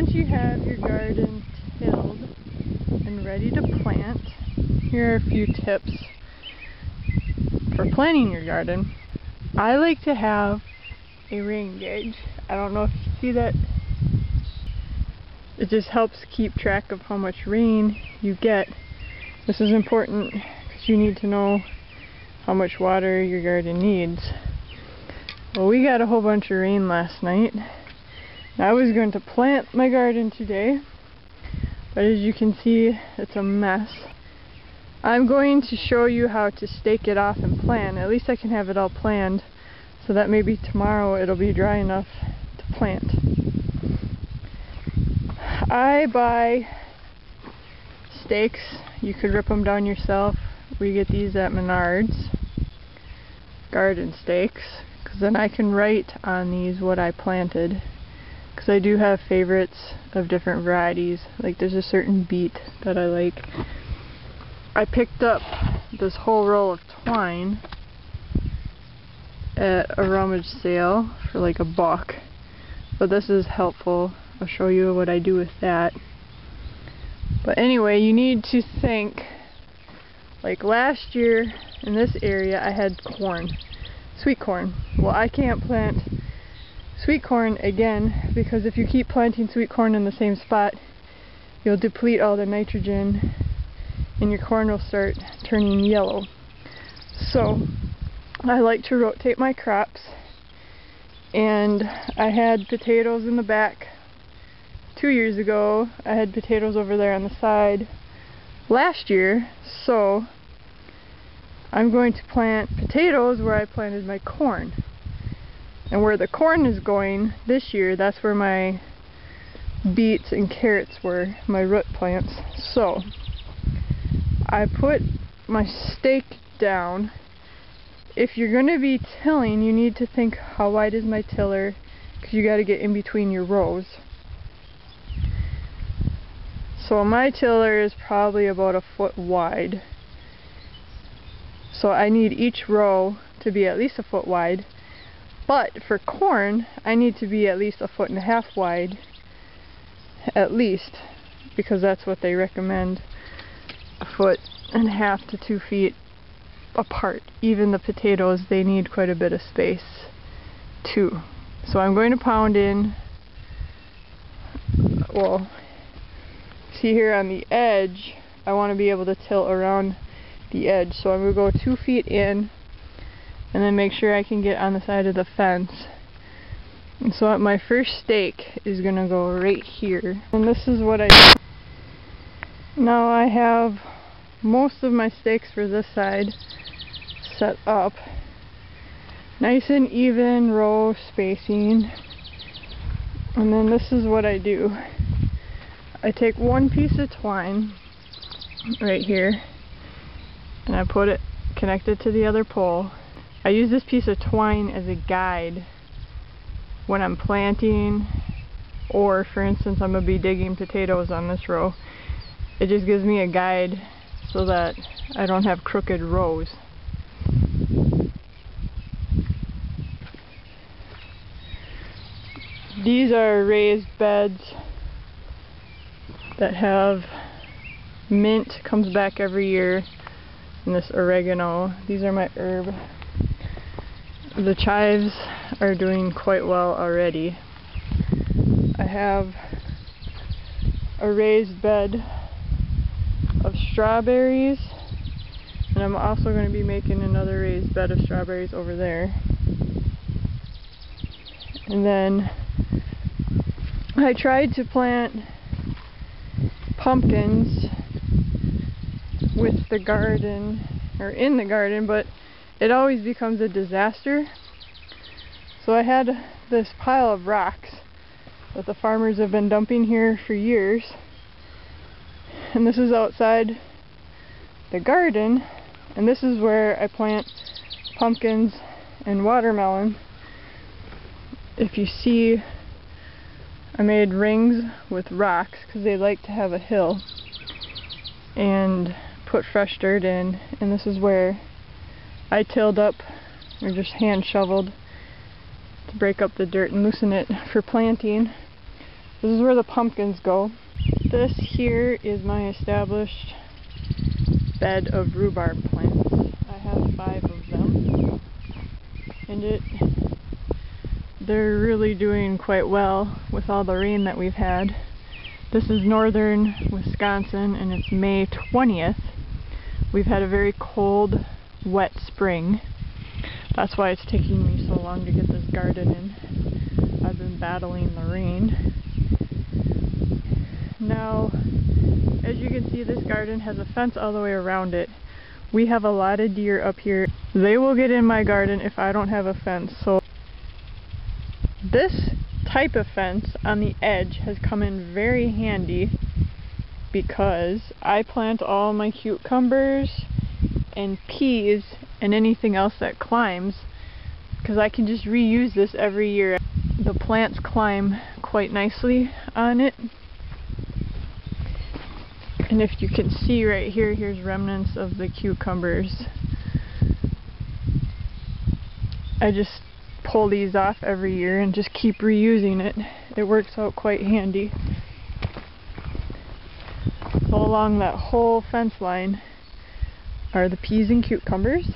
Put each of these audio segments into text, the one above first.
once you have your garden tilled and ready to plant, here are a few tips for planting your garden. I like to have a rain gauge. I don't know if you see that. It just helps keep track of how much rain you get. This is important because you need to know how much water your garden needs. Well, we got a whole bunch of rain last night. I was going to plant my garden today, but as you can see, it's a mess. I'm going to show you how to stake it off and plan. At least I can have it all planned so that maybe tomorrow it'll be dry enough to plant. I buy stakes. You could rip them down yourself. We get these at Menards. Garden stakes. Because then I can write on these what I planted. Because I do have favorites of different varieties. Like there's a certain beet that I like. I picked up this whole roll of twine at a rummage sale for like $1. But this is helpful. I'll show you what I do with that. But anyway, you need to think, like last year in this area I had corn, sweet corn. Well, I can't plant sweet corn again because if you keep planting sweet corn in the same spot, you'll deplete all the nitrogen and your corn will start turning yellow. So I like to rotate my crops, and I had potatoes in the back 2 years ago. I had potatoes over there on the side last year, so I'm going to plant potatoes where I planted my corn. And where the corn is going this year, that's where my beets and carrots were, my root plants. So I put my stake down. If you're going to be tilling, you need to think, how wide is my tiller? Because you got to get in between your rows. So my tiller is probably about 1 foot wide. So I need each row to be at least 1 foot wide. But for corn, I need to be at least 1.5 feet wide. At least. Because that's what they recommend. 1.5 feet to 2 feet apart. Even the potatoes, they need quite a bit of space too. So I'm going to pound in, well, see here on the edge, I want to be able to tilt around the edge. So I'm going to go 2 feet in and then make sure I can get on the side of the fence. And so my first stake is going to go right here. And this is what I do. Now I have most of my stakes for this side set up. Nice and even row spacing. And then this is what I do. I take one piece of twine right here and I put it connected to the other pole. I use this piece of twine as a guide when I'm planting, or for instance I'm going to be digging potatoes on this row. It just gives me a guide so that I don't have crooked rows. These are raised beds that have mint, comes back every year, and this oregano. These are my herb. The chives are doing quite well already. I have a raised bed of strawberries, and I'm also going to be making another raised bed of strawberries over there. And then I tried to plant pumpkins with the garden, or in the garden, but it always becomes a disaster. So I had this pile of rocks that the farmers have been dumping here for years, and this is outside the garden, and this is where I plant pumpkins and watermelon. If you see, I made rings with rocks because they like to have a hill, and put fresh dirt in, and this is where I tilled up, or just hand shoveled to break up the dirt and loosen it for planting. This is where the pumpkins go. This here is my established bed of rhubarb plants. I have 5 of them, and they're really doing quite well with all the rain that we've had. This is northern Wisconsin, and it's May 20th. We've had a very cold, wet spring. That's why it's taking me so long to get this garden in. I've been battling the rain. Now, as you can see, this garden has a fence all the way around it. We have a lot of deer up here. They will get in my garden if I don't have a fence. So this type of fence on the edge has come in very handy because I plant all my cucumbers and peas and anything else that climbs, because I can just reuse this every year. The plants climb quite nicely on it. And if you can see right here, here's remnants of the cucumbers. I just pull these off every year and just keep reusing it. It works out quite handy. So along that whole fence line are the peas and cucumbers.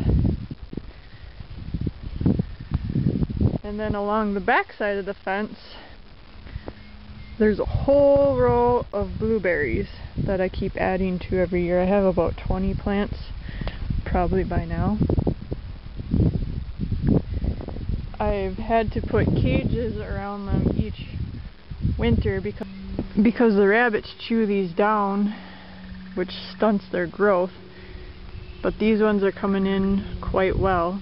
And then along the back side of the fence, there's a whole row of blueberries that I keep adding to every year. I have about 20 plants, probably by now. I've had to put cages around them each winter because the rabbits chew these down, which stunts their growth. But these ones are coming in quite well.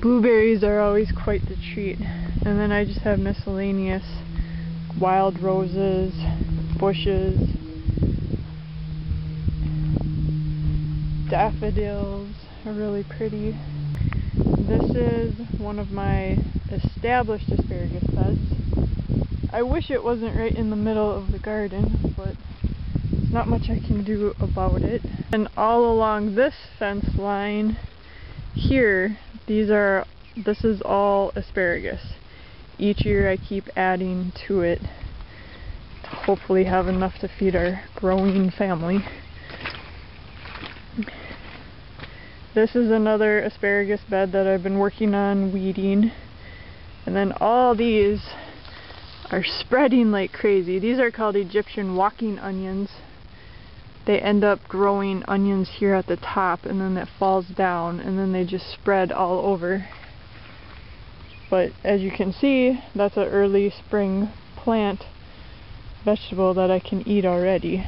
Blueberries are always quite the treat. And then I just have miscellaneous wild roses, bushes, daffodils are really pretty. This is one of my established asparagus beds. I wish it wasn't right in the middle of the garden, but there's not much I can do about it. And all along this fence line here, this is all asparagus. Each year I keep adding to it to hopefully have enough to feed our growing family. This is another asparagus bed that I've been working on weeding. And then all these are spreading like crazy. These are called Egyptian walking onions. They end up growing onions here at the top, and then it falls down, and then they just spread all over. But as you can see, that's an early spring plant vegetable that I can eat already.